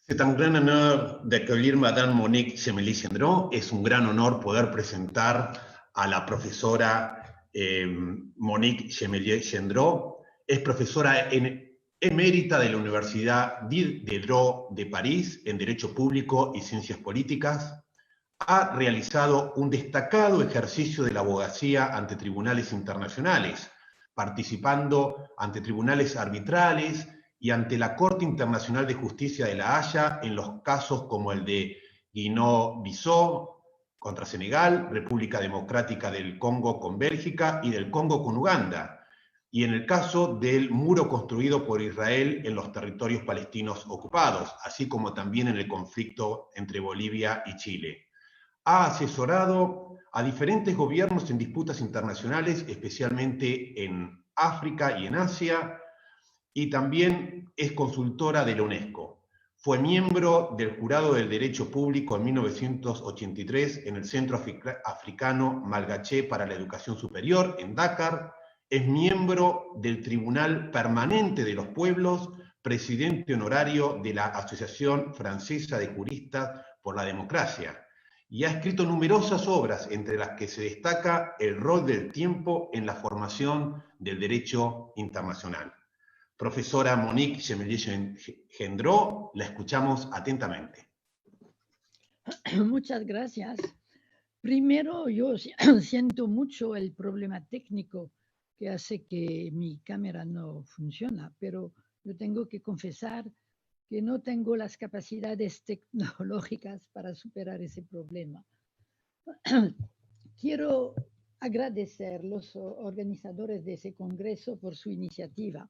C'est un gran honor d'accueillir Madame Monique Chemelly-Gendreau. Es un gran honor poder presentar a la profesora Monique Chemelly-Gendreau. Es profesora emérita de la Universidad Diderot de París en Derecho Público y Ciencias Políticas. Ha realizado un destacado ejercicio de la abogacía ante tribunales internacionales, participando ante tribunales arbitrales y ante la Corte Internacional de Justicia de La Haya en los casos como el de Guinea-Bissau contra Senegal, República Democrática del Congo con Bélgica y del Congo con Uganda, y en el caso del muro construido por Israel en los territorios palestinos ocupados, así como también en el conflicto entre Bolivia y Chile. Ha asesorado a diferentes gobiernos en disputas internacionales, especialmente en África y en Asia, y también es consultora de la UNESCO. Fue miembro del Jurado del Derecho Público en 1983 en el Centro Africano Malgaché para la Educación Superior en Dakar. Es miembro del Tribunal Permanente de los Pueblos, presidente honorario de la Asociación Francesa de Juristas por la Democracia, y ha escrito numerosas obras, entre las que se destaca El rol del tiempo en la formación del derecho internacional. Profesora Monique Chemelly-Gendreau, la escuchamos atentamente. Muchas gracias. Primero, yo siento mucho el problema técnico que hace que mi cámara no funciona, pero yo tengo que confesar que no tengo las capacidades tecnológicas para superar ese problema. Quiero agradecer a los organizadores de ese congreso por su iniciativa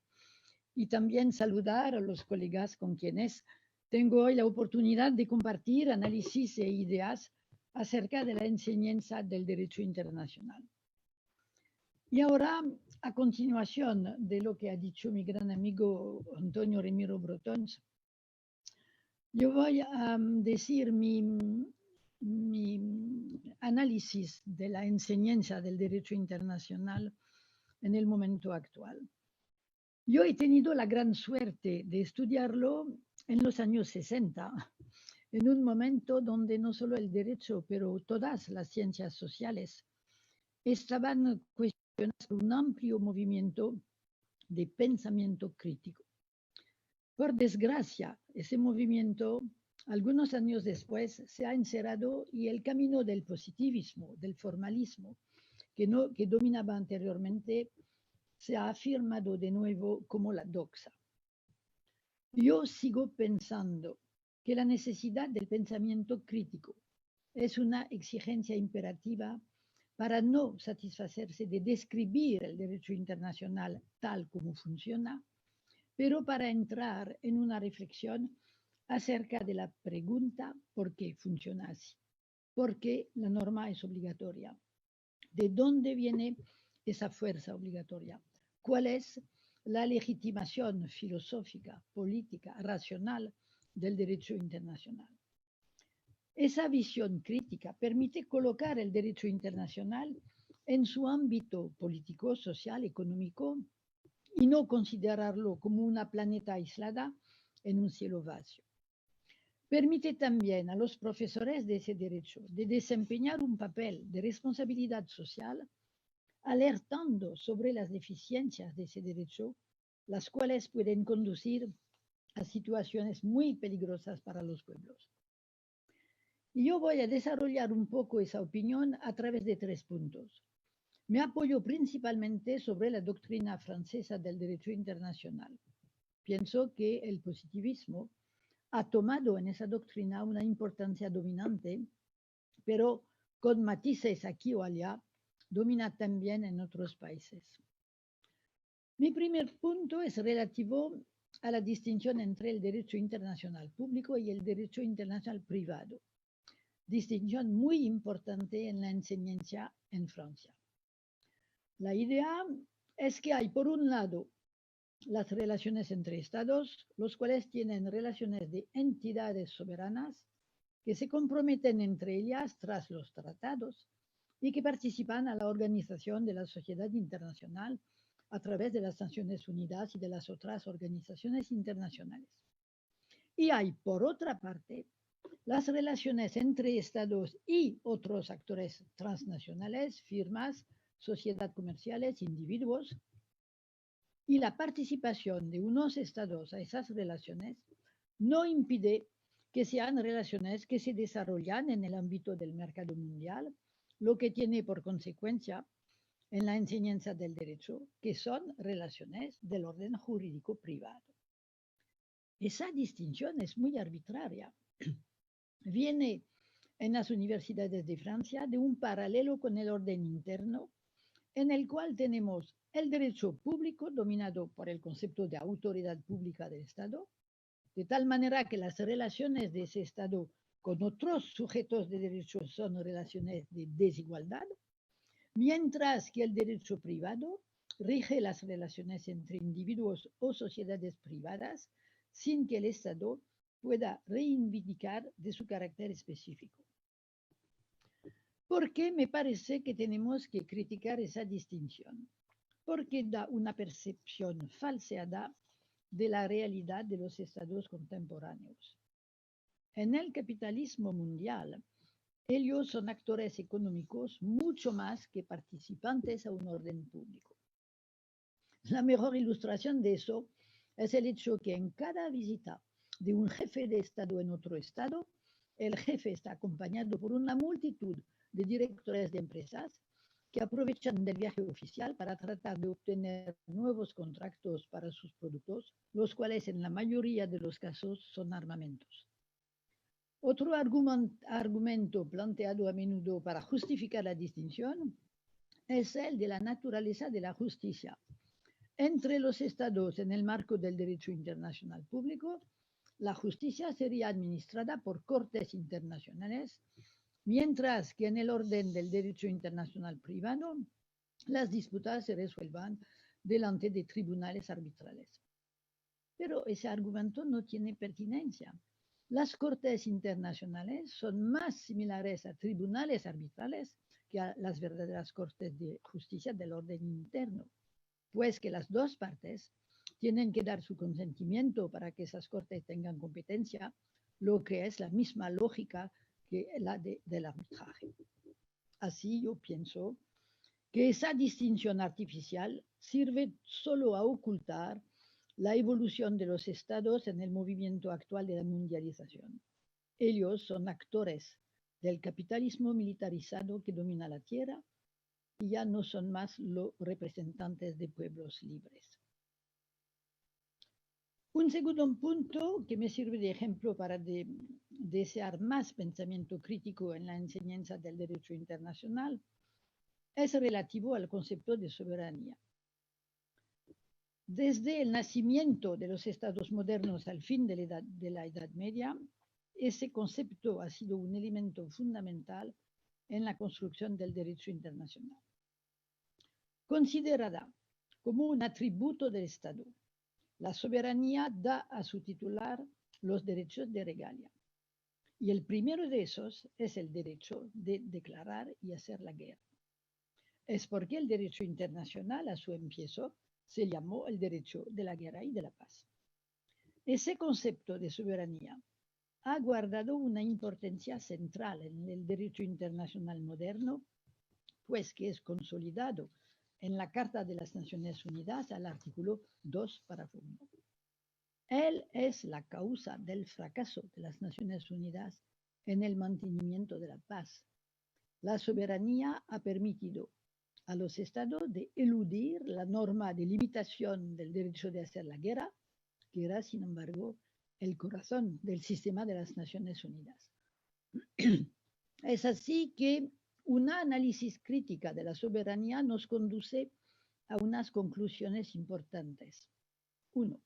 y también saludar a los colegas con quienes tengo hoy la oportunidad de compartir análisis e ideas acerca de la enseñanza del derecho internacional. Y ahora, a continuación de lo que ha dicho mi gran amigo Antonio Remiro Brotons, yo voy a decir mi análisis de la enseñanza del derecho internacional en el momento actual. Yo he tenido la gran suerte de estudiarlo en los años 60, en un momento donde no solo el derecho, pero todas las ciencias sociales estaban cuestionadas por un amplio movimiento de pensamiento crítico. Por desgracia, ese movimiento, algunos años después, se ha encerrado y el camino del positivismo, del formalismo, que dominaba anteriormente, se ha afirmado de nuevo como la doxa. Yo sigo pensando que la necesidad del pensamiento crítico es una exigencia imperativa para no satisfacerse de describir el derecho internacional tal como funciona, pero para entrar en una reflexión acerca de la pregunta ¿por qué funciona así? ¿Por qué la norma es obligatoria? ¿De dónde viene esa fuerza obligatoria? ¿Cuál es la legitimación filosófica, política, racional del derecho internacional? Esa visión crítica permite colocar el derecho internacional en su ámbito político, social, económico y no considerarlo como una planeta aislada en un cielo vacío. Permite también a los profesores de ese derecho de desempeñar un papel de responsabilidad social, alertando sobre las deficiencias de ese derecho, las cuales pueden conducir a situaciones muy peligrosas para los pueblos. Y yo voy a desarrollar un poco esa opinión a través de 3 puntos. Me apoyo principalmente sobre la doctrina francesa del derecho internacional. Pienso que el positivismo ha tomado en esa doctrina una importancia dominante, pero con matices aquí o allá, domina también en otros países. Mi primer punto es relativo a la distinción entre el derecho internacional público y el derecho internacional privado. Distinción muy importante en la enseñanza en Francia. La idea es que hay, por un lado, las relaciones entre estados, los cuales tienen relaciones de entidades soberanas que se comprometen entre ellas tras los tratados y que participan a la organización de la sociedad internacional a través de las Naciones Unidas y de las otras organizaciones internacionales. Y hay, por otra parte, las relaciones entre estados y otros actores transnacionales, firmas, sociedades comerciales, individuos, y la participación de unos estados a esas relaciones no impide que sean relaciones que se desarrollan en el ámbito del mercado mundial, lo que tiene por consecuencia en la enseñanza del derecho, que son relaciones del orden jurídico privado. Esa distinción es muy arbitraria. Viene en las universidades de Francia de un paralelo con el orden interno, en el cual tenemos el derecho público dominado por el concepto de autoridad pública del Estado, de tal manera que las relaciones de ese Estado con otros sujetos de derecho son relaciones de desigualdad, mientras que el derecho privado rige las relaciones entre individuos o sociedades privadas sin que el Estado pueda reivindicar de su carácter específico. ¿Por qué me parece que tenemos que criticar esa distinción? Porque da una percepción falseada de la realidad de los estados contemporáneos. En el capitalismo mundial, ellos son actores económicos mucho más que participantes a un orden público. La mejor ilustración de eso es el hecho que en cada visita de un jefe de Estado en otro Estado, el jefe está acompañado por una multitud de directores de empresas que aprovechan del viaje oficial para tratar de obtener nuevos contratos para sus productos, los cuales en la mayoría de los casos son armamentos. Otro argumento planteado a menudo para justificar la distinción es el de la naturaleza de la justicia entre los estados en el marco del derecho internacional público. La justicia sería administrada por cortes internacionales, mientras que en el orden del derecho internacional privado, las disputas se resuelvan delante de tribunales arbitrales. Pero ese argumento no tiene pertinencia. Las cortes internacionales son más similares a tribunales arbitrales que a las verdaderas cortes de justicia del orden interno, pues que las dos partes tienen que dar su consentimiento para que esas cortes tengan competencia, lo que es la misma lógica que la del arbitraje. Así yo pienso que esa distinción artificial sirve solo a ocultar la evolución de los estados en el movimiento actual de la mundialización. Ellos son actores del capitalismo militarizado que domina la tierra y ya no son más los representantes de pueblos libres. Un segundo punto que me sirve de ejemplo para desear más pensamiento crítico en la enseñanza del derecho internacional es relativo al concepto de soberanía. Desde el nacimiento de los estados modernos al fin de la Edad Media, ese concepto ha sido un elemento fundamental en la construcción del derecho internacional. Considerada como un atributo del Estado, la soberanía da a su titular los derechos de regalia. Y el primero de esos es el derecho de declarar y hacer la guerra. Es porque el derecho internacional a su empiezo se llamó el derecho de la guerra y de la paz. Ese concepto de soberanía ha guardado una importancia central en el derecho internacional moderno, pues que es consolidado en la Carta de las Naciones Unidas al artículo 2, párrafo 1. Él es la causa del fracaso de las Naciones Unidas en el mantenimiento de la paz. La soberanía ha permitido a los estados de eludir la norma de limitación del derecho de hacer la guerra, que era, sin embargo, el corazón del sistema de las Naciones Unidas. Es así que un análisis crítica de la soberanía nos conduce a unas conclusiones importantes. 1.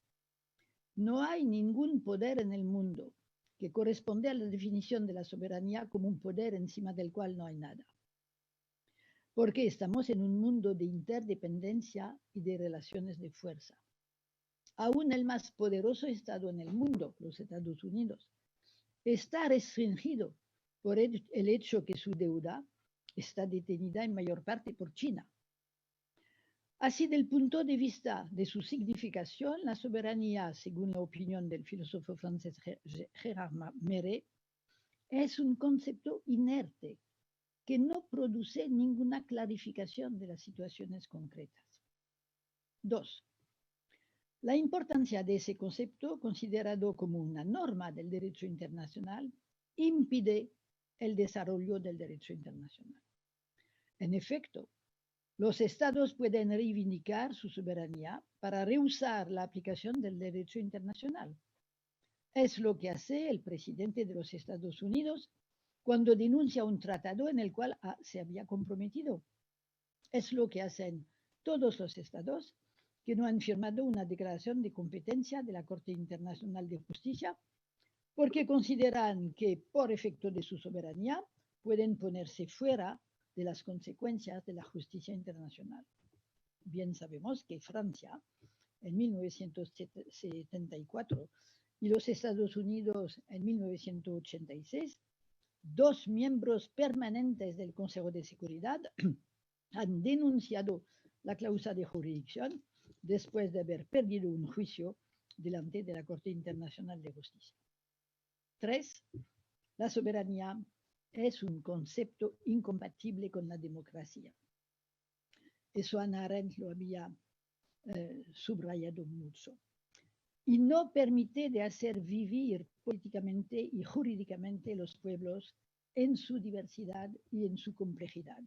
No hay ningún poder en el mundo que corresponde a la definición de la soberanía como un poder encima del cual no hay nada. Porque estamos en un mundo de interdependencia y de relaciones de fuerza. Aún el más poderoso Estado en el mundo, los Estados Unidos, está restringido por el hecho que su deuda está detenida en mayor parte por China. Así, del punto de vista de su significación, la soberanía, según la opinión del filósofo francés Gérard Méret, es un concepto inerte que no produce ninguna clarificación de las situaciones concretas. 2. La importancia de ese concepto, considerado como una norma del derecho internacional, impide el desarrollo del derecho internacional. En efecto, los estados pueden reivindicar su soberanía para rehusar la aplicación del derecho internacional. Es lo que hace el presidente de los Estados Unidos cuando denuncia un tratado en el cual se había comprometido. Es lo que hacen todos los estados que no han firmado una declaración de competencia de la Corte Internacional de Justicia porque consideran que, por efecto de su soberanía, pueden ponerse fuera de las consecuencias de la justicia internacional. Bien sabemos que Francia, en 1974, y los Estados Unidos en 1986, dos miembros permanentes del Consejo de Seguridad han denunciado la cláusula de jurisdicción después de haber perdido un juicio delante de la Corte Internacional de Justicia. 3. La soberanía es un concepto incompatible con la democracia. Eso Hannah Arendt lo había subrayado mucho. Y no permite de hacer vivir políticamente y jurídicamente los pueblos en su diversidad y en su complejidad.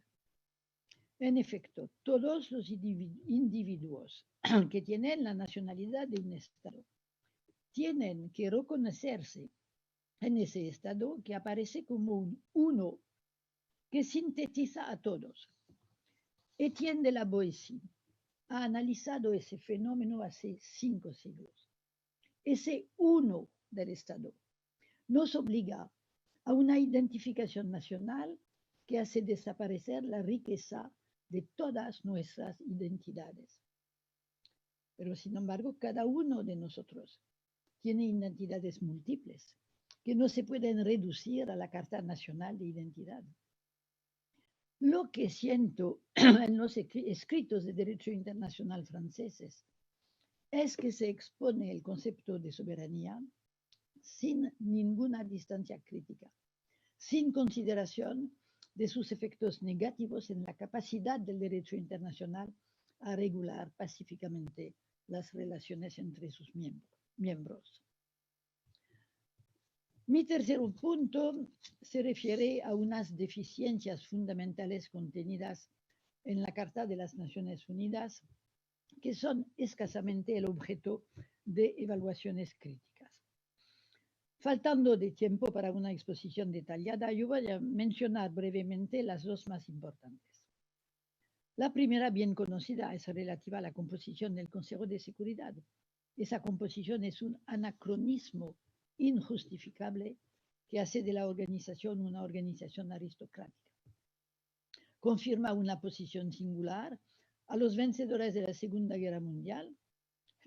En efecto, todos los individuos que tienen la nacionalidad de un Estado tienen que reconocerse en ese Estado que aparece como un uno que sintetiza a todos. Etienne de la Boétie ha analizado ese fenómeno hace 5 siglos. Ese uno del Estado nos obliga a una identificación nacional que hace desaparecer la riqueza de todas nuestras identidades. Pero, sin embargo, cada uno de nosotros tiene identidades múltiples que no se pueden reducir a la Carta Nacional de Identidad. Lo que siento en los escritos de derecho internacional franceses es que se expone el concepto de soberanía sin ninguna distancia crítica, sin consideración de sus efectos negativos en la capacidad del derecho internacional a regular pacíficamente las relaciones entre sus miembros. Mi tercer punto se refiere a unas deficiencias fundamentales contenidas en la Carta de las Naciones Unidas que son escasamente el objeto de evaluaciones críticas. Faltando de tiempo para una exposición detallada, yo voy a mencionar brevemente las dos más importantes. La primera, bien conocida, es relativa a la composición del Consejo de Seguridad. Esa composición es un anacronismo injustificable que hace de la organización una organización aristocrática. Confirma una posición singular a los vencedores de la Segunda Guerra Mundial,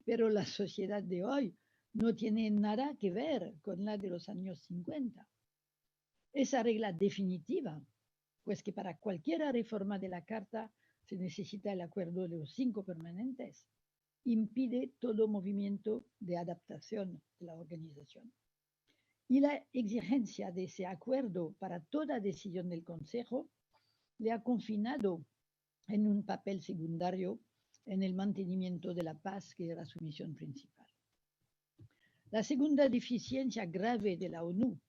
pero la sociedad de hoy no tiene nada que ver con la de los años 50. Esa regla definitiva, pues que para cualquier reforma de la Carta se necesita el acuerdo de los 5 permanentes, impide todo movimiento de adaptación de la organización. Y la exigencia de ese acuerdo para toda decisión del Consejo le ha confinado en un papel secundario en el mantenimiento de la paz, que era su misión principal. La segunda deficiencia grave de la ONU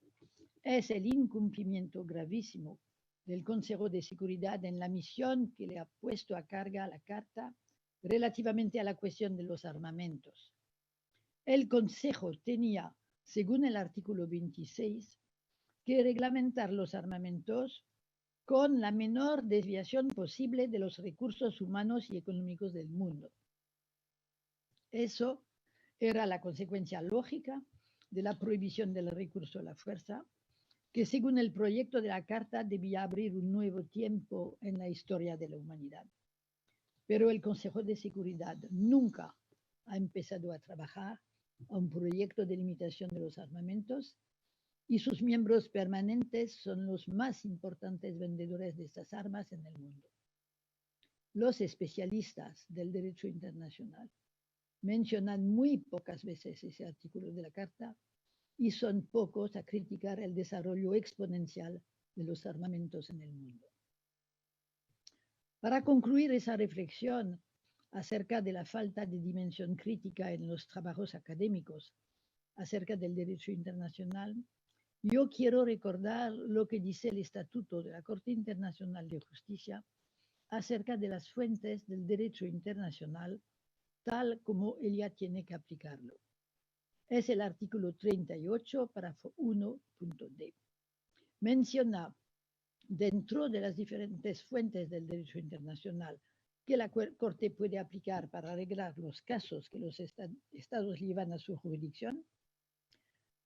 es el incumplimiento gravísimo del Consejo de Seguridad en la misión que le ha puesto a carga a la Carta relativamente a la cuestión de los armamentos. El Consejo tenía, según el artículo 26, que reglamentar los armamentos con la menor desviación posible de los recursos humanos y económicos del mundo. Eso era la consecuencia lógica de la prohibición del recurso a la fuerza, que según el proyecto de la Carta debía abrir un nuevo tiempo en la historia de la humanidad. Pero el Consejo de Seguridad nunca ha empezado a trabajar a un proyecto de limitación de los armamentos y sus miembros permanentes son los más importantes vendedores de estas armas en el mundo. los especialistas del derecho internacional mencionan muy pocas veces ese artículo de la Carta y son pocos a criticar el desarrollo exponencial de los armamentos en el mundo. Para concluir esa reflexión acerca de la falta de dimensión crítica en los trabajos académicos acerca del derecho internacional, yo quiero recordar lo que dice el Estatuto de la Corte Internacional de Justicia acerca de las fuentes del derecho internacional, tal como ella tiene que aplicarlo. Es el artículo 38, párrafo 1.d. Menciona dentro de las diferentes fuentes del derecho internacional que la Corte puede aplicar para arreglar los casos que los estados llevan a su jurisdicción,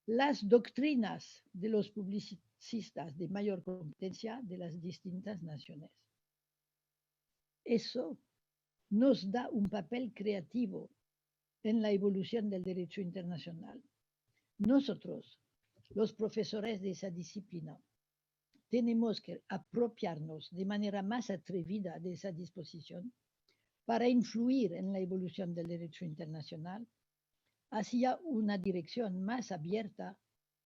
las doctrinas de los publicistas de mayor competencia de las distintas naciones. Eso nos da un papel creativo en la evolución del derecho internacional. Nosotros, los profesores de esa disciplina, tenemos que apropiarnos de manera más atrevida de esa disposición para influir en la evolución del derecho internacional hacia una dirección más abierta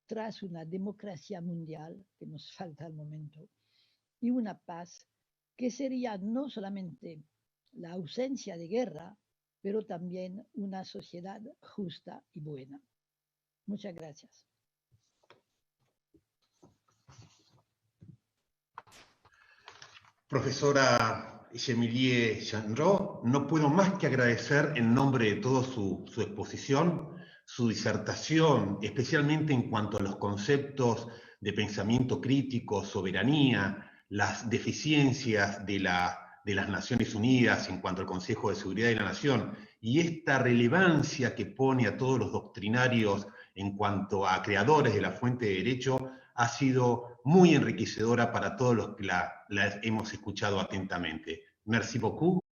tras una democracia mundial que nos falta al momento y una paz que sería no solamente la ausencia de guerra, pero también una sociedad justa y buena. Muchas gracias. Profesora Yemilie Gendreau, no puedo más que agradecer en nombre de todos su exposición, su disertación, especialmente en cuanto a los conceptos de pensamiento crítico, soberanía, las deficiencias de las Naciones Unidas en cuanto al Consejo de Seguridad de la Nación y esta relevancia que pone a todos los doctrinarios en cuanto a creadores de la fuente de derecho, ha sido muy enriquecedora para todos los que la hemos escuchado atentamente. Merci beaucoup.